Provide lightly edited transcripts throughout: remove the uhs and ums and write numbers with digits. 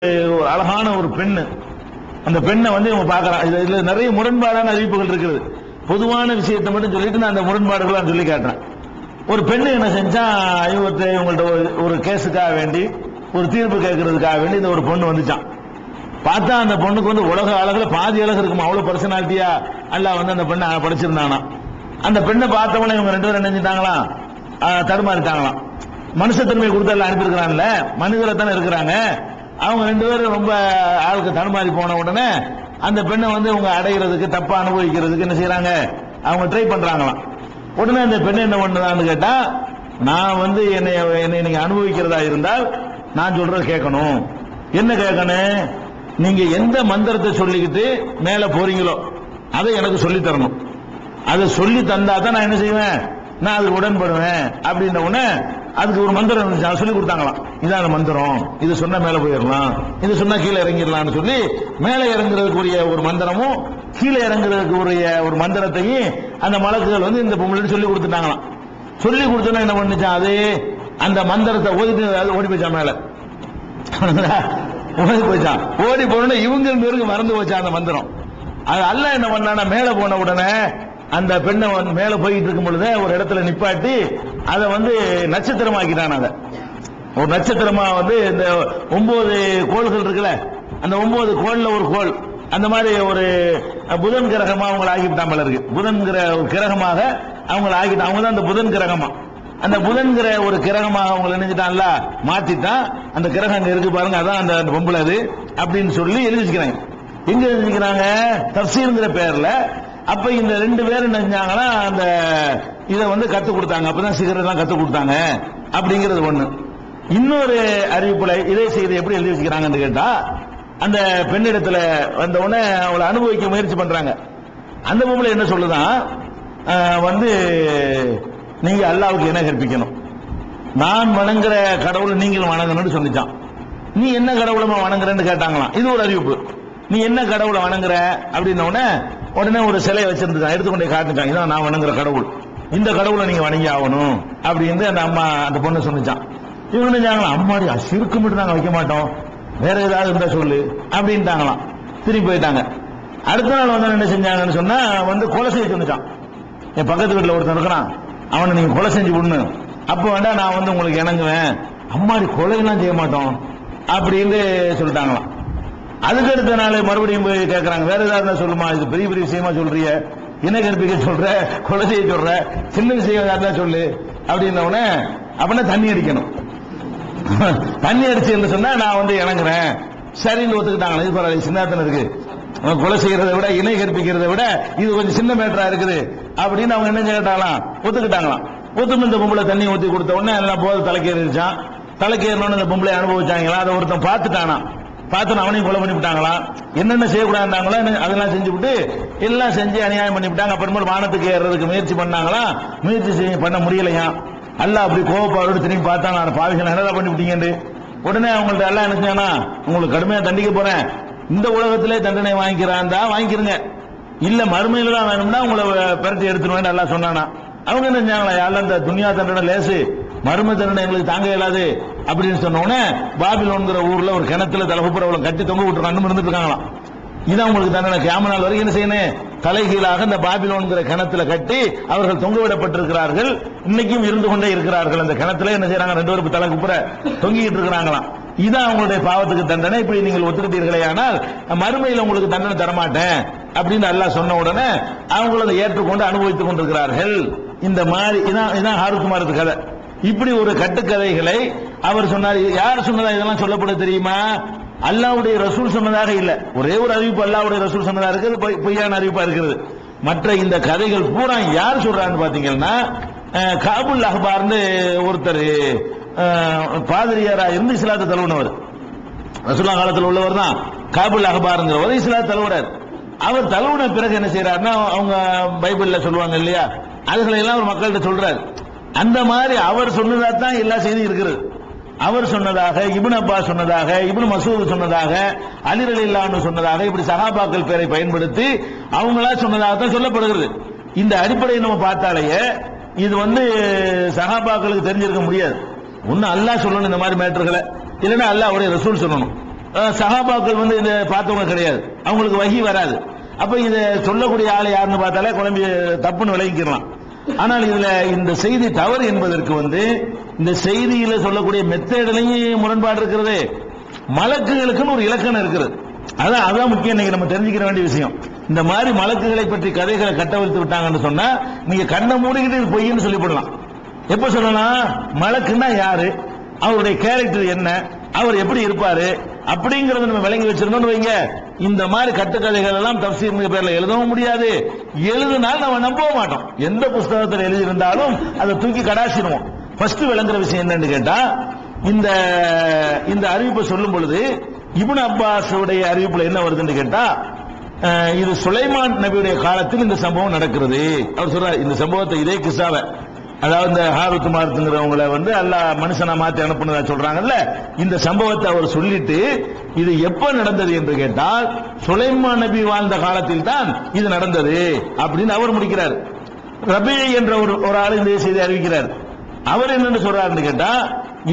ஒரு அழகான ஒரு பெண்ணு, அந்த பெண்ணை வந்து இவங்க பார்க்கறான். இதுல நிறைய முரண்பாடான அறிவிப்புகள் இருக்குது. பொதுவான விஷயத்தை மட்டும் சொல்லிட்டு நான் அந்த முரண்பாடுகளை சொல்லி காட்டுறேன். ஒரு பெண்ணு என்ன செஞ்சா, இவங்கள்ட்ட ஒரு கேஸுக்காக வேண்டி, ஒரு தீர்ப்பு கேட்கறதுக்காக வேண்டி இந்த ஒரு பொண்ணு வந்துச்சான். பார்த்தா அந்த பொண்ணுக்கு வந்து உலக அழகுல பாதி அழகு இருக்குமா, அவ்வளவு பர்சனாலிட்டியா அல்லாஹ் வந்து அந்த பெண்ணை படிச்சிருந்தானா. அந்த பெண்ணை பார்த்தவன இவங்க ரெண்டு பேரும் நினைஞ்சிட்டாங்களாம், தடுமாறிட்டாங்களாம். மனுஷத்தன்மை கொடுத்து எல்லாம் அனுப்பியிருக்கிறான்ல, மனிதரை தானே இருக்கிறாங்க. அவங்க ரெண்டு பேரும் ரொம்ப ஆளுக்கு தடுமாறி போன உடனே அந்த பெண்ணை வந்து இவங்க அடைகிறதுக்கு, தப்பா அனுபவிக்கிறதுக்கு என்ன செய்யறாங்க, அவங்க ட்ரை பண்றாங்களாம். உடனே அந்த பெண்ணை என்ன பண்ணுதான்னு கேட்டா, நான் வந்து என்னை நீங்க அனுபவிக்கிறதா இருந்தால் நான் சொல்றத கேட்கணும். என்ன கேட்கணும், நீங்க எந்த மந்திரத்தை சொல்லிக்கிட்டு மேல போறீங்களோ அதை எனக்கு சொல்லி தரணும். அதை சொல்லி தந்தா தான் நான் என்ன செய்வேன், நான் அதுக்கு உடன்படுவேன். அப்படின்ற உடனே அதுக்கு ஒரு மந்திரம் சொல்லி கொடுத்தாங்களாம். இதான் அந்த மந்திரம், இது சொன்னா மேல போயிடலாம், இது சொன்னா கீழே இறங்கிடலாம்னு சொல்லி மேலே இறங்குறதுக்குரிய ஒரு மந்திரமும் கீழே இறங்குறதுக்குரிய ஒரு மந்திரத்தையும் அந்த மலக்குகள் வந்து இந்த பொம்பளை சொல்லி கொடுத்துட்டாங்களாம். சொல்லி கொடுத்தோன்னா என்ன பண்ணுச்சான், அது அந்த மந்திரத்தை ஓதிட்டு ஓடி போச்சான், மேல ஓடி போச்சான். ஓடி போன இவங்க பேருக்கு மறந்து போச்சான் அந்த மந்திரம். அது அல்லாஹ் என்ன பண்ணானா, மேல போன உடனே அந்த பெண்ணை மேல போயிட்டு இருக்கும் பொழுது ஒரு இடத்துல நிப்பாட்டி அதை வந்து நட்சத்திரமாக்கிட்டான். அதை ஒரு நட்சத்திரமா வந்து இந்த 9 கோள்கள் இருக்குல்ல, அந்த 9 கோள்ல ஒரு கோள், அந்த மாதிரி ஒரு புதன் கிரகமா அவங்களை ஆகிவிட்டான் போல இருக்கு. புதன்கிற ஒரு கிரகமாக அவங்களை ஆகிட்டான். அவங்க தான் அந்த புதன் கிரகமா, அந்த புதன்கிற ஒரு கிரகமாக அவங்களை நினைச்சிட்டான்ல, மாத்திட்டான். அந்த கிரகம் அங்க இருக்கு பாருங்க, அதான் அந்த பொம்பளை அது அப்படின்னு சொல்லி எழுதி வச்சுக்கிறாங்க. எங்க எழுதி வச்சுக்கிறாங்க, தஃசீர்ங்கிற பேர்ல. அப்ப இந்த ரெண்டு பேரும் நினைச்சாங்கன்னா அந்த இதை வந்து கத்து கொடுத்தாங்க, அப்பதான் சிகரெல்லாம் கத்து கொடுத்தாங்க அப்படிங்கிறது ஒண்ணு. இன்னொரு அறிவிப்புல இதே செய்தி எப்படி எழுதி வச்சுக்கிறாங்கன்னு கேட்டா, அந்த பெண்ணிடத்துல வந்த உடனே அவளை அனுபவிக்க முயற்சி பண்றாங்க. அந்த பொம்பளை என்ன சொல்லுதான், வந்து நீங்க அல்லாஹ்வுக்கு என்ன கற்பிக்கணும், நான் வணங்குற கடவுளை நீங்களும் வணங்கணும்னு சொல்லிச்சான். நீ என்ன கடவுளமா வணங்குறன்னு கேட்டாங்களாம். இது ஒரு அறிவிப்பு. நீ என்ன கடவுளை வணங்குற அப்படின்ன உடனே ஒரு சிலையை வச்சிருந்துட்டான், எடுத்துக்கொண்டே காட்டுச்சான், இதான் நான் வணங்குற கடவுள், இந்த கடவுளை நீங்க வணங்கி ஆகணும் அப்படின்னு அந்த அம்மா அந்த பொண்ணு சொன்னிச்சான். இவங்க நினைச்சாங்களா, அம்மாடி சிறுக்கு மட்டும் நாங்க வைக்க மாட்டோம், வேற ஏதாவது இருந்தா சொல்லு அப்படின்ட்டாங்களாம். திரும்பி போயிட்டாங்க. அடுத்த நாள் வந்து என்ன செஞ்சாங்கன்னு சொன்னா, வந்து கொலை செய்ய சொன்னிச்சான். என் பக்கத்து வீட்டுல ஒருத்தன் இருக்கிறான், அவனை நீங்க கொலை செஞ்சு விடணும், அப்ப வேண்டாம் நான் வந்து உங்களுக்கு இணங்குவேன். அம்மாடி கொலையெல்லாம் செய்ய மாட்டோம் அப்படின்னு சொல்லிட்டாங்களாம். அதுக்கு அடுத்த நாள் மறுபடியும் போய் கேட்கறாங்க, வேற ஏதாவது சொல்லுமா, இது பெரிய பெரிய விஷயமா சொல்றிய, இணை கற்பிக்க சொல்ற, கொலை செய்ய சொல்ற, சின்ன விஷயம் ஏதாவது சொல்லு அப்படின்ன உடனே அப்படின்னா தண்ணி அடிக்கணும். தண்ணி அடிச்சு சொன்னா நான் வந்து இணங்குறேன் சரின்னு ஒத்துக்கிட்டாங்களா. இது பரவாயில்ல, சின்னத்தனம் இருக்கு, கொலை செய்யறதை விட இணை கற்பிக்கிறத விட இது கொஞ்சம் சின்ன மேட்டரா இருக்குது அப்படின்னு அவங்க என்ன கேட்டாங்களாம், ஒத்துக்கிட்டாங்களாம். ஒத்துமை இந்த பொம்பளை தண்ணி ஊத்தி கொடுத்த உடனே எல்லாம் போது தலைக்கேறிச்சான். தலைக்கேறணும்னு இந்த பொம்பளை அனுபவிச்சாங்களா, அதை ஒருத்தன் பார்த்துட்டானா, பார்த்து அவனையும் கொலை பண்ணி விட்டாங்களாம். என்னென்ன செய்யக்கூடாதுங்களோ அதெல்லாம் செஞ்சு விட்டு எல்லாம் செஞ்சு அநியாயம் பண்ணி விட்டாங்க. அப்புறமா வானத்துக்கு ஏறதுக்கு முயற்சி பண்ணாங்களா, முயற்சி பண்ண முடியலையா. அல்லாஹ் அப்படி கோவப்பாரோடு திரும்பி பார்த்தா, நான் பாவிகள் என்னடா பண்ணி விட்டீங்க. உடனே அவங்கள்ட்ட எல்லாம் என்ன செய்யனா, உங்களுக்கு கடுமையா தண்டிக்க போறேன், இந்த உலகத்திலே தண்டனை வாங்கிக்கிறான்டா வாங்கிக்கிறங்க, இல்ல மறுமையில தான் வேணும்னா உங்களை பெரட்டி எடுத்துருவேன் எல்லாம் சொன்னானா. அவங்க என்ன செஞ்சாங்களா, யாரும் இந்த துன்யா தண்டனை லேசு, மர்ம தண்டனை எங்களுக்கு தாங்க இயலாது அப்படின்னு சொன்ன உடனே பாபிலோன்கிற ஊர்ல ஒரு கிணத்துல தலைப்புறவளை கட்டி தொங்க விட்டு இருந்துட்டு இருக்காங்களாம். இதான் உங்களுக்கு தண்டனை, கியாமத் நாள் வரைக்கும் என்ன செய்யணும், தலைகீழாக இந்த பாபிலோன்கிற கிணத்துல கட்டி அவர்கள் தொங்க விடப்பட்டிருக்கிறார்கள். இன்னைக்கும் இருந்து கொண்டே இருக்கிறார்கள். அந்த கிணத்துல என்ன செய்யறாங்க, ரெண்டு பேருக்கு தலை குப்புற தொங்கிட்டு இருக்கிறாங்களாம். இதான் அவங்களுடைய பாவத்துக்கு தண்டனை. இப்படி நீங்கள் ஒத்துக்கிட்டீர்களே ஆனால் மறுமையில் உங்களுக்கு தண்டனை தரமாட்டேன் அப்படின்னு அல்லாஹ் சொன்ன உடனே அவங்களை அதை ஏற்றுக்கொண்டு அனுபவித்துக் கொண்டிருக்கிறார்கள். இந்த மாதிரி இதான் ஹாரூத் மாரூத் கதை. இப்படி ஒரு கட்டுக்கதைகளை அவர் சொன்னார். யார் சொன்னதா இதெல்லாம் சொல்லப்பட தெரியுமா, அல்லாஹ்வுடைய ரசூல் சொன்னதாக இல்ல. ஒரே ஒரு அறிவிப்பு அல்லாஹ்வுடைய ரசூல் சொன்னதா இருக்குது, பொய்யான அறிவிப்பா இருக்கிறது. மற்ற இந்த கதைகள் பூரா யார் சொல்றான்னு பாத்தீங்கன்னா, காபுல் அஹ்பார்னு ஒருத்தர் பாதிரியாரா இருந்து இஸ்லாத்தை தழுவினவர், ரசூலுல்லாஹ் காலத்தில் உள்ளவர் தான் காபுல் அஹ்பார்ங்கிறவர், இஸ்லாத்தை தழுவுறார். அவர் தழுவின பிறகு என்ன செய்யறாருன்னா, அவங்க பைபிள்ல சொல்லுவாங்க இல்லையா, அதுகளை எல்லாம் ஒரு மக்கள்கிட்ட சொல்றாரு. அந்த மாதிரி அவர் சொன்னதா தான் எல்லா செய்தியும் இருக்கிறது. அவர் சொன்னதாக, இப்னு அப்பாஸ் சொன்னதாக, இப்னு மசூத் சொன்னதாக, அலி ரலியல்லாஹு அன்ஹு சொன்னதாக, இப்படி சஹாபாக்கள் பேரை பயன்படுத்தி அவங்களா சொன்னதாக தான் சொல்லப்படுகிறது. இந்த அடிப்படையை நம்ம பார்த்தாலேயே இது வந்து சஹாபாக்களுக்கு தெரிஞ்சிருக்க முடியாது. ஒன்னு அல்லாஹ் சொல்லணும் இந்த மாதிரி மேட்டர்களை, இல்லைன்னா அல்லாஹ்வுடைய ரசூல் சொல்லணும். சஹாபாக்கள் வந்து இதை பார்த்தவங்க கிடையாது, அவங்களுக்கு வஹி வராது. அப்ப இதை சொல்லக்கூடிய ஆள் யாருன்னு பார்த்தாலே குழம்பி தப்புன்னு விளங்கிக்கலாம். ஆனால் இதுல இந்த செய்தி தவறு என்பதற்கு வந்து இந்த செய்தியில சொல்லக்கூடிய மெத்தேடிலையும் முரண்பாடு இருக்கிறது, மலக்குகளுக்குன்னு ஒரு இலக்கணம் இருக்கிறது. அதான் முக்கியம். இன்னைக்கு நம்ம தெரிஞ்சுக்கிற வேண்டிய விஷயம். இந்த மாதிரி மலக்குகளை பற்றி கதைகளை கட்டவிழ்த்து விட்டாங்கன்னு சொன்னா நீங்க கண்ணை மூடிக்கிட்டு இது பொய்ன்னு சொல்லிவிடலாம். எப்ப சொல்லலாம்? மலக்குன்னா யாரு, அவருடைய கேரக்டர் என்ன, அவர் எப்படி இருப்பாரு அப்படிங்கறத நம்ம விளங்கி வச்சிருந்தோம்னு வைங்க, இந்த மாதிரி கட்டுக்கதைகள் எல்லாம் தஃசீர் பேர்ல எழுதவும் முடியாது, எழுதினால் நம்ம நம்பவும் மாட்டோம். எந்த புஸ்தகத்தில் எழுதி இருந்தாலும் அதை தூக்கி கடாசிடுவோம். ஃபர்ஸ்ட் விளங்குற விஷயம் என்னன்னு கேட்டா, இந்த அறிவிப்பை சொல்லும் பொழுது இப்னு அப்பாஸ் உடைய அறிவிப்புல என்ன வருதுன்னு கேட்டா, இது சுலைமான் நபியுடைய காலத்தில் இந்த சம்பவம் நடக்கிறது. அவர் சொல்றார் இந்த சம்பவத்தை, இதே கிஸ்ஸாவை, அதாவது இந்த ஹாரூத் மாருத்ங்கிறவங்களை வந்து அல்லாஹ் மனுஷனா மாத்தி அனுப்புனதா சொல்றாங்கல்ல, இந்த சம்பவத்தை அவர் சொல்லிட்டு இது எப்ப நடந்தது என்று கேட்டால் சுலைமான் நபி வாழ்ந்த காலத்தில் தான் இது நடந்தது அப்படின்னு அவர் முடிக்கிறார். ரபி என்ற ஒரு ஆள் இந்த செய்தி அறிவிக்கிறார். அவர் என்னன்னு சொல்றாருன்னு கேட்டா,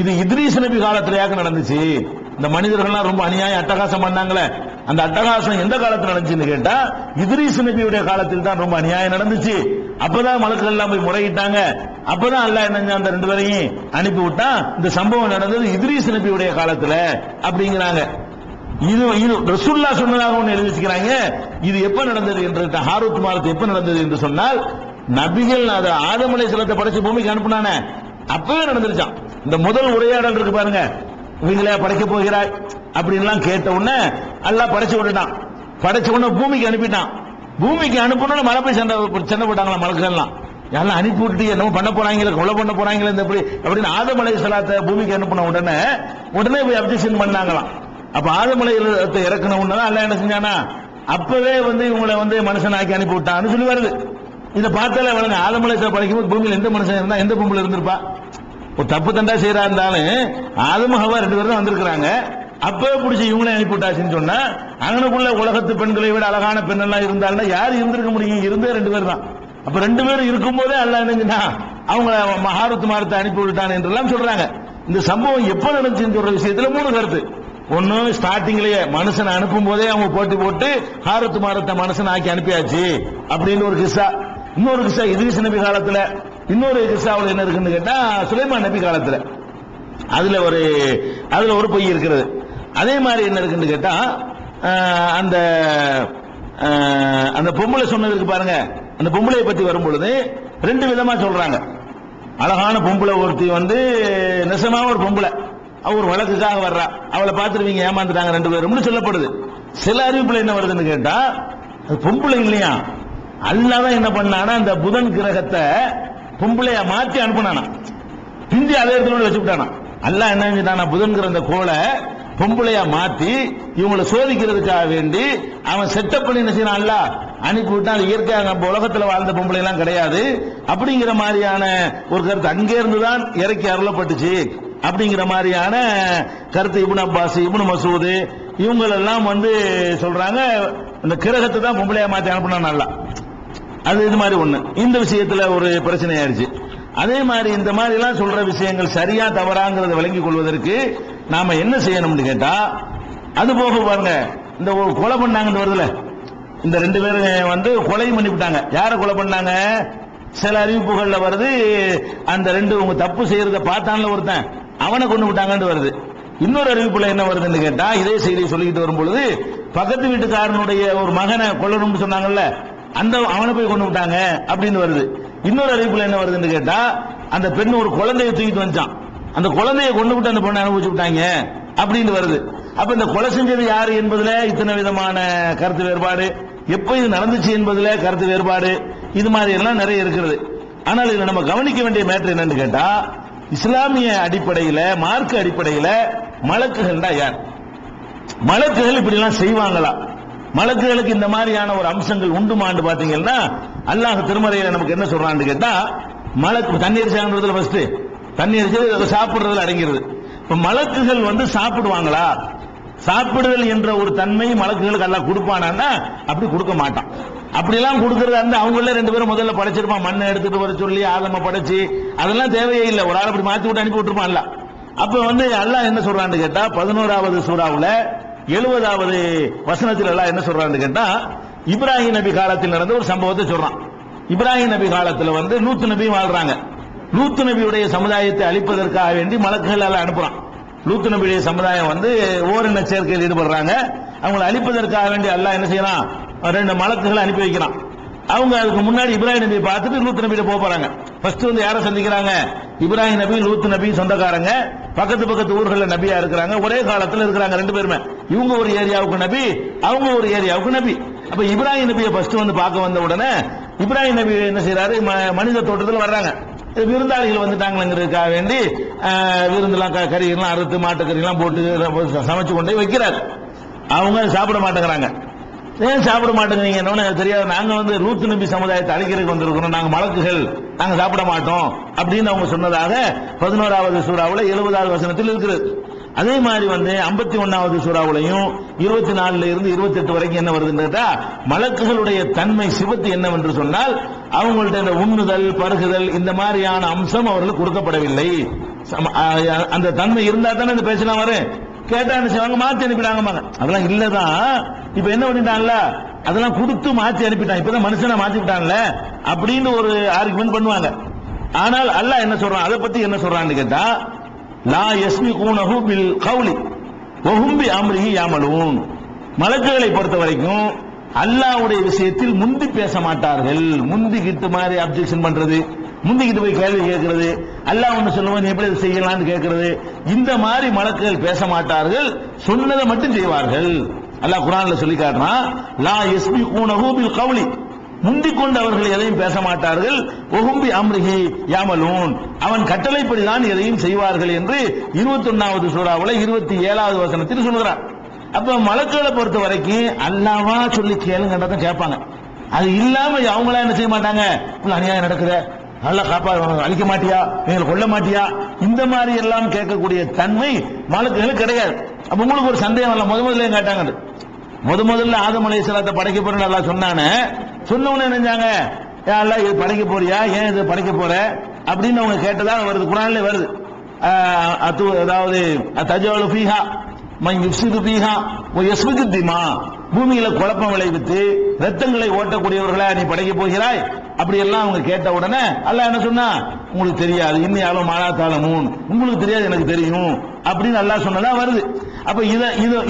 இது இத்ரீஸ் நபி காலத்திலேயாக நடந்துச்சு. இந்த மனிதர்கள்லாம் ரொம்ப அநியாயம் அட்டகாசம் பண்ணாங்களே, அந்த அட்டகாசம் எந்த காலத்தில் நடந்துச்சுன்னு கேட்டா இத்ரீஸ் நபியுடைய காலத்தில் தான் ரொம்ப அநியாயம் நடந்துச்சு. அப்பதான் மலக்குகள் எல்லாம் போய் முறையிட்டாங்க. அப்பதான் அல்லாஹ் என்ன அந்த ரெண்டு பேரையும் அனுப்பி விட்டா. இந்த சம்பவம் நடந்தது இத்ரீஸ் நபியுடைய காலத்துல அப்படிங்கிறாங்க. இது ரசூலுல்லாஹ் சொன்னதாக ஒன்று எழுதி வச்சுக்கிறாங்க. இது எப்ப நடந்தது என்று, ஹாரூத் மாருத் எப்ப நடந்தது என்று சொன்னால் நபிகள் அதை ஆதம் அலைஹிஸ்ஸலாத்தை படைச்சு பூமிக்கு அனுப்புனானே அப்பவே நடந்துருச்சான். இந்த முதல் உரையாடல் இருக்கு பாருங்க, இவங்களே படைக்க போகிறாய் அப்படின்லாம் கேட்ட உடனே அல்லாஹ் படைச்சு விட்டுட்டான். படைச்ச உடனே பூமிக்கு அனுப்பிட்டான். பூமிக்கு அனுப்பணும் மழை போய் சண்டை போட்டாங்களா மலக்குகள்லாம். யாரெல்லாம் அனுப்பி விட்டுட்டு என்னமோ பண்ண போறாங்களே, கொலை பண்ண போறாங்களே அப்படின்னு ஆதம் அலைஹிஸ்ஸலாத்தை பூமிக்கு அனுப்பின உடனே போய் அப்ஜெக்ஷன் பண்ணாங்களாம். அப்ப ஆதம் அலைஹிஸ்ஸலாத்தை இறக்கணும் உடனே அல்லாஹ் என்ன செஞ்சானா, அப்பவே வந்து இவங்களை வந்து மனுஷனாக்கி அனுப்பி விட்டான்னு சொல்லி வருது. இதை பார்த்தாலே வளங்க ஆதம் அலைஹிஸ்ஸலாம் படைக்கும்போது பூமியில் எந்த மனுஷன் இருந்தா எந்த பொம்பளை இருந்திருப்பா? ஒரு தப்பு தண்டா செய்யறா இருந்தாலும் ஆதம் ஹவ்வா ரெண்டு பேரும் தான் வந்திருக்கிறாங்க. அப்பவே பிடிச்சி இவங்களே அனுப்பிவிட்டாச்சுன்னு சொன்னா அங்கனுக்குள்ள உலகத்து பெண்களை விட அழகான பெண் எல்லாம் இருந்தாலும் யாரு இருந்திருக்க முடியும்? இருந்தே ரெண்டு பேர் தான். அப்ப ரெண்டு பேரும் இருக்கும் போதே அல்லாஹ் என்னன்னா அவங்க ஹாரூத் மாருத்தை அனுப்பி விட்டான் என்றெல்லாம் சொல்றாங்க. இந்த சம்பவம் எப்ப நடந்துச்சுன்னு சொல்ற விஷயத்துல மூணு கருத்து. ஒன்னு, ஸ்டார்டிங்லயே மனுஷன் அனுப்பும் போதே அவங்க போட்டி போட்டு ஹாரூத் மாருத்தை மனுஷன் ஆக்கி அனுப்பியாச்சு அப்படின்னு ஒரு கிஸ்ஸா. இன்னொரு கிஸ்ஸா இத்ரீஸ் நபி காலத்துல. இன்னொரு கிஸ்ஸாவில் என்ன இருக்குன்னு கேட்டா சுலைமான் நபி காலத்துல. அதுல ஒரு பொய் இருக்கிறது. அதே மாதிரி என்ன இருக்குன்னு கேட்டா, அந்த பொம்பளை சொன்னதுக்கு பாருங்க, அந்த பொம்பளையை பத்தி வரும் பொழுது ரெண்டு விதமா சொல்றாங்க. அழகான பொம்பளை ஒருத்தி வந்து நெசமா ஒரு பொம்பளை, அவ ஒரு வழக்குக்காக வர்றா, அவளை பார்த்துருவீங்க ஏமாந்துட்டாங்க ரெண்டு பேரும் சொல்லப்படுது. சில அறிவிப்புல என்ன வருதுன்னு கேட்டா அது பொம்பளை இல்லையா, அல்லாஹ் தான் என்ன பண்ணானா அந்த புதன் கிரகத்தை பொம்பளையா மாற்றி அனுப்பினானா, பிந்தி அதே இடத்துல வச்சு விட்டானா. அல்லாஹ் என்ன செஞ்சானா புதன் கிரக கோளை பொம்பளையா மாத்தி இவங்களை சோதிக்கிறதுக்காக வேண்டி அவன் செட்டப் பண்ணி என்ன செய்யறான், அல்லாஹ் அனுப்பி விட்டான். இயற்கையாக நம்ம உலகத்தில் வாழ்ந்த பொம்பளை எல்லாம் கிடையாது அப்படிங்கிற மாதிரியான ஒரு கருத்து அங்கே இருந்துதான் இறக்கி அருளப்பட்டுச்சு அப்படிங்கிற மாதிரியான கருத்து இப்னு அப்பாஸ், இப்னு மசூத் இவங்களெல்லாம் வந்து சொல்றாங்க. இந்த கிரகத்தை தான் பொம்பளையா மாத்தி அனுப்பினான் அல்லாஹ். அது இது மாதிரி ஒண்ணு. இந்த விஷயத்துல ஒரு பிரச்சனை ஆயிடுச்சு. அதே மாதிரி இந்த மாதிரி எல்லாம் சொல்ற விஷயங்கள் சரியா தவறாங்கிறத விளங்கிக் கொள்வதற்கு நாம என்ன செய்யணும்னு கேட்டா, அது போக பாருங்க, இந்த ஒரு கொலை பண்ணாங்கன்னு வருதுல, இந்த ரெண்டு பேரும் வந்து கொலை பண்ணிவிட்டாங்க. யாரை கொலை பண்ணாங்க? சில அறிவிப்புகள்ல வருது அந்த ரெண்டு உங்க தப்பு செய்யறத பார்த்தான்ல ஒருத்தன், அவனை கொண்டு விட்டாங்கன்னு வருது. இன்னொரு அறிவிப்புல என்ன வருதுன்னு கேட்டா, இதே செய்தியை சொல்லிக்கிட்டு வரும் பொழுது பக்கத்து வீட்டுக்காரனுடைய ஒரு மகனை கொல்லணும்னு சொன்னாங்கல்ல, அந்த அவனை போய் கொண்டு விட்டாங்க அப்படின்னு வருது. இன்னொரு அறிவிப்புல என்ன வருதுன்னு கேட்டா, அந்த பெண் ஒரு குழந்தையை தூக்கிட்டு வந்துச்சான், அந்த குழந்தையை கொண்டு விட்டு அந்த பொண்ணை அனுபவிச்சு விட்டாங்க அப்படின்னு வருது. அப்ப இந்த கொலை செஞ்சது யாரு என்பதுல இத்தனை விதமான கருத்து வேறுபாடு, எப்ப இது நடந்துச்சு என்பதுல கருத்து வேறுபாடு, இது மாதிரி எல்லாம் நிறைய இருக்கிறது. ஆனால் இதுல நம்ம கவனிக்க வேண்டிய மேட்டர் என்னன்னு கேட்டா, இஸ்லாமிய அடிப்படையில மார்க்க அடிப்படையில மலக்குகள்டா யார்? மலக்குகள் இப்படி எல்லாம் செய்வாங்களா? மலக்குகளுக்கு இந்த மாதிரியான ஒரு அம்சங்கள் உண்டுமான்னு பாத்தீங்கன்னா அல்லாஹ் திருமறையில நமக்கு என்ன சொல்றான்னு கேட்டா, மலக்கு தண்ணி அடிச்சாங்கன்றதுல ஃபர்ஸ்ட் தண்ணி அடிச்சது சாப்பிடுறதுல அடங்கிறது. இப்ப மலக்குகள் வந்து சாப்பிடுவாங்களா? சாப்பிடுதல் என்ற ஒரு தன்மை மலக்குகளுக்கு அல்லாஹ் கொடுப்பானா? அப்படி கொடுக்க மாட்டான். அப்படிலாம் கொடுக்கறதா இருந்தா அவங்கள ரெண்டு பேரும் முதல்ல படைச்சிருப்பான், மண்ணை எடுத்துட்டு வர சொல்லி ஆதம படைச்சு, அதெல்லாம் தேவையே இல்லை. ஒரு ஆள் அப்படி மாத்தி விட்டு அனுப்பி விட்டுருப்பான் அல்லாஹ். அப்ப வந்து அல்லாஹ் என்ன சொல்றான்னு கேட்டா 11வது சூறாவுல 70வது வசனத்தில் எல்லாம் என்ன சொல்றான்னு கேட்டா, இப்ராஹிம் நபி காலத்தில் நடந்த ஒரு சம்பவத்தை சொல்றான். இப்ராஹிம் நபி காலத்தில் லூத் நபி வாழ்றாங்க. லூத் நபியுடைய சமுதாயத்தை அழிப்பதற்காக வேண்டி மலக்குகள் எல்லாம் அனுப்புறான். லூத் நபியுடைய சமுதாயம் ஓரின சேர்க்கையில் ஈடுபடுறாங்க. அவங்களை அழிப்பதற்காக வேண்டி அல்லாஹ் என்ன செய்யறான், 2 மலக்குகளை அனுப்பி வைக்கிறான். அவங்க அதுக்கு முன்னாடி இப்ராஹிம் நபியை பார்த்துட்டு லூத் நபியில போறாங்க. ஃபர்ஸ்ட் யாரை சந்திக்கிறாங்க, இப்ராஹிம் நபி லூத் நபி சொந்தக்காரங்க, பக்கத்து ஊர்களில் நபியா இருக்கிறாங்க, ஒரே காலத்தில் இருக்கிறாங்க 2 பேருமே. இவங்க ஒரு ஏரியாவுக்கு நபி, அவங்க ஒரு ஏரியாவுக்கு நபி. அப்ப இப்ராஹிம் நபியை ஃபர்ஸ்ட் பார்க்க வந்த உடனே இப்ராஹிம் நபி என்ன செய்யறாரு, மனித தோட்டத்தில் வர்றாங்க. விருந்தாளிகள் வந்துட்டாங்கிறதுக்காக வேண்டி விருந்தெல்லாம் கறியெல்லாம் அறுத்து மாட்டுக்கறியெல்லாம் போட்டு சமைச்சு கொண்டே வைக்கிறார். அவங்க சாப்பிட மாட்டேங்கிறாங்க. ஏன் சாப்பிட மாட்டேங்கிறீங்க தெரியாது, நாங்க லூத் நபி சமுதாயத்தை அழிக்கிறதுக்கு வந்திருக்கிறோம், நாங்க மலக்குகள், நாங்க சாப்பிட மாட்டோம் அப்படின்னு அவங்க சொன்னதாக 11வது சூறாவுல 70வது வசனத்தில் இருக்கிறது. அதே மாதிரி 51வது சூறாவுலையும் 24 இருந்து 28 வரைக்கும் என்ன வருதுன்னு கேட்டா, மலக்குகளுடைய தன்மை சிவத்து என்னவென்று சொன்னால், அவங்கள்ட்ட இந்த உண்ணுதல் பருகுதல் இந்த மாதிரியான அம்சம் அவர்களுக்கு கொடுக்கப்படவில்லை. அந்த தன்மை இருந்தா தானே இந்த பேசலாம் வரும். கேட்டா என்ன செய்வாங்க, மாற்றி அனுப்பிட்டாங்க. அதெல்லாம் இல்லதான். இப்ப என்ன பண்ணிட்டான்ல, அதெல்லாம் கொடுத்து மாற்றி அனுப்பிட்டான். இப்பதான் மனுஷனை மாத்தி விட்டான்ல அப்படின்னு ஒரு ஆர்குமெண்ட் பண்ணுவாங்க. ஆனால் அல்லாஹ் என்ன சொல்றான், அதை பத்தி என்ன சொல்றான்னு கேட்டா, லா யஸ்பிகூனஹு பில் கௌலி வஹும் பி அம்ரிஹி யஅமலூன். மலக்குகளை பொறுத்த வரைக்கும் அல்லாஹ்வுடைய விஷயத்தில் முந்தி பேச மாட்டார்கள். முந்திக்கிட்டு மாதிரி அப்ஜெக்ஷன் பண்றது, முந்திக்கிட்டு போய் கேள்வி கேட்கிறது, அல்லாஹ் ஒன்று சொல்லுவான் நீ எப்படி செய்யலாம்னு கேட்கிறது, இந்த மாதிரி மலக்குகள் பேச மாட்டார்கள், சொன்னதை மட்டும் செய்வார்கள். அல்லாஹ் குர்ஆன்ல சொல்லி காட்டுறான், லா யஸ்பிகூனஹு பில் கௌலி, முந்திக் கொண்டு அவர்கள் எதையும் பேச மாட்டார்கள், வஹும் பி அம்ரிஹி யஅமலூன், அவன் கட்டளைப்படிதான் எதையும் செய்வார்கள் என்று 21வது சூறாவுல 27வது வசனத்தில் சொல்கிறார். அப்ப மலக்குகளை பொறுத்த வரைக்கும் அல்லாஹ்வா சொல்லி கேளுங்கன்றத கேட்பாங்க. அது இல்லாம அவங்களா என்ன செய்ய மாட்டாங்க, அநியாயம் நடக்குது, நல்லா காப்பா, அழிக்க மாட்டியா, நீங்க கொல்ல மாட்டியா, இந்த மாதிரி எல்லாம் கேட்கக்கூடிய தன்மை மலக்குகளுக்கு கிடையாது. அப்ப உங்களுக்கு ஒரு சந்தேகம் இல்ல, முதல்ல கேட்டாங்க, முதல்ல ஆதம் அலைஹிஸ்ஸலாத்தை படைக்க போறேன்னு நல்லா சொன்னானே, சொன்ன உடனே நினைஞ்சாங்க, அல்லாஹ் இது படைக்க போறியா, ஏன் இது படைக்க போற அப்படின்னு அவங்க கேட்டதா வருது, குர்ஆன்ல வருது. அதாவது தஜாலு ஃபீஹா மன் யுஃப்ஸிது ஃபீஹா வ யஸ்ஃபிகு திமா, பூமியில குழப்பம் விளைவித்து ரத்தங்களை ஓட்டக்கூடியவர்களா நீ படைக்க போகிறாய் அப்படி எல்லாம் அவங்க கேட்ட உடனே அல்லாஹ் என்ன சொன்னா, உங்களுக்கு தெரியாது, இன்னியாலும் மாலாத்தாலமூன், உங்களுக்கு தெரியாது எனக்கு தெரியும் அப்படின்னு அல்லாஹ் சொன்னதா வருது. அப்ப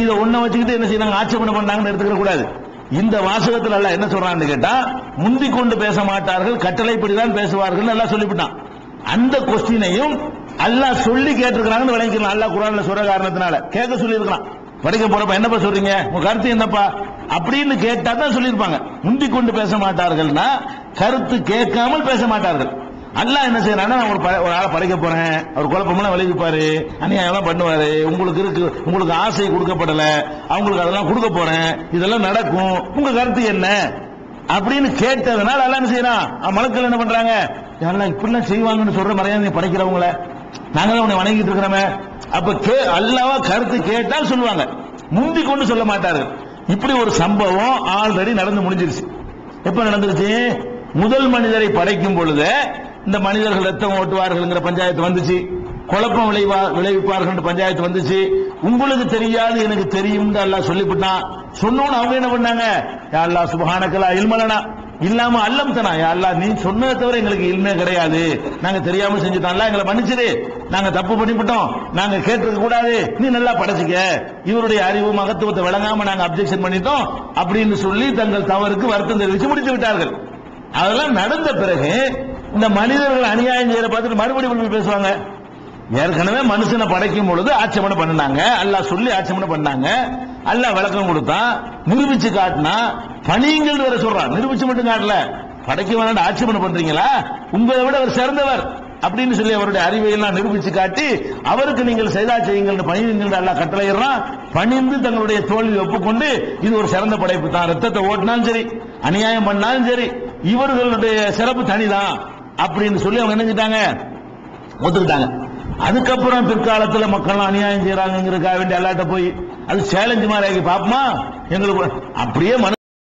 இத ஒன்ன வச்சுக்கிட்டு என்ன செய்யறாங்க, ஆட்சேபனை பண்ணாங்கன்னு எடுத்துக்க கூடாது. இந்த வாசகத்தில் அல்லாஹ் என்ன சொல்றான்னு கேட்டா, முந்திக் கொண்டு பேச மாட்டார்கள், கட்டளைப்படிதான் பேசுவார்கள் அல்லாஹ் சொல்லிவிட்டான். அந்த கொஸ்டினையும் அல்லாஹ் சொல்லி கேட்டிருக்கிறாங்கன்னு விளங்கிக்கலாம். அல்லாஹ் குர்ஆன்ல சொல்ற காரணத்தினால கேட்க சொல்லி இருக்கலாம். படைக்க போறப்ப என்னப்பா சொல்றீங்க, உங்க கருத்து என்னப்பா அப்படின்னு கேட்டா தான் சொல்லியிருப்பாங்க. முந்திக் கொண்டு பேச மாட்டார்கள்னா கருத்து கேட்காமல் பேச மாட்டார்கள். அல்லாஹ் என்ன செய்யறான்னா, ஒரு ஆளை படைக்க போறேன், அவர் குழப்பமெல்லாம் விளைவிப்பாரு, அநியாயம் பண்ணுவாரு, உங்களுக்கு ஆசை கொடுக்கப்படல, அவங்களுக்கு அதெல்லாம் கொடுக்க போறேன், இதெல்லாம் நடக்கும், உங்க கருத்து என்ன அப்படின்னு கேட்டதுனால அல்லாஹ் என்ன செய்யறான், மலக்குகள் என்ன பண்றாங்க, எல்லாம் இப்படிலாம் செய்வாங்கன்னு சொல்ற மரியாதை படைக்கிறவங்கள நாங்க தான் உன்னை வணங்கிட்டு இருக்கிறோமே. அப்ப அல்லாஹ்வா கருத்து கேட்டால் சொல்லுவாங்க, முந்தி கொண்டு சொல்ல மாட்டார்கள். இப்படி ஒரு சம்பவம் ஆல்ரெடி நடந்து முடிஞ்சிருச்சு. எப்ப நடந்துருச்சு, முதல் மனிதரை படைக்கும் பொழுது இந்த மனிதர்கள் ரத்தம் ஓட்டுவார்கள் பஞ்சாயத்து வந்துச்சு, குழப்பம் விளைவிப்பார்கள் பஞ்சாயத்து வந்துச்சு. உங்களுக்கு தெரியாது எனக்கு தெரியும் அல்லாஹ் சொல்லிவிட்டான். சொன்னோன்னு அவங்க என்ன பண்ணாங்க, யா அல்லாஹ் சுப்ஹானக்கலா இல்மலனா இல்லாம அல்லம் தனா, யா அல்லாஹ் நீ சொன்னதை தவிர எங்களுக்கு இல்மே கிடையாது, நாங்க தெரியாம செஞ்சுட்டோம், எங்களை மன்னிச்சிரு, நாங்க தப்பு பண்ணிவிட்டோம், நாங்க கேட்டிருக்க கூடாது, நீ நல்லா படைச்சுக்க, இவருடைய அறிவு மகத்துவத்தை விளங்காம நாங்க அப்ஜெக்ஷன் பண்ணிட்டோம் அப்படின்னு சொல்லி தங்கள் தவறுக்கு வருத்தம் தெரிவித்து முடித்து விட்டார்கள். அதெல்லாம் நடந்த பிறகு இந்த மனிதர்கள் அநியாயம் செய்யற பார்த்துட்டு மறுபடியும் பேசுவாங்க. ஏற்கனவே மனுஷனை படைக்கும் பொழுது ஆட்சேபனை பண்ணாங்க, அல்லாஹ் சொல்லி ஆட்சேபனை பண்ணாங்க, அல்லாஹ் விளக்கம் கொடுத்தா, நிரூபிச்சு காட்டினா, பணிங்கள் வேற சொல்றான், நிரூபிச்சு மட்டும் காட்டல, படைக்க வேண்டாம் ஆட்சேபனை பண்றீங்களா, உங்களை விட அவர் சிறந்தவர் அப்படின்னு சொல்லி அவருடைய அறிவை எல்லாம் நிரூபிச்சு காட்டி, அவருக்கு நீங்கள் செய்தா செய்யுங்கள் பணியுங்கள் அல்லாஹ் கட்டளையிடுறான். பணிந்து தங்களுடைய தோல்வி ஒப்புக்கொண்டு இது ஒரு சிறந்த படைப்பு தான், ரத்தத்தை ஓட்டினாலும் சரி அநியாயம் பண்ணாலும் சரி இவர்களுடைய சிறப்பு தனிதான் அப்படின்னு சொல்லி அவங்க நினைச்சிட்டாங்க, ஒத்துக்கிட்டாங்க. அதுக்கப்புறம் பிற்காலத்தில் மக்கள் அநியாயம் செய்யறாங்கிறதுக்காக வேண்டிய அல்லாட்ட போய் அது சேலஞ்சு மாதிரி ஆகி பாப்போமா, எங்களுக்கு அப்படியே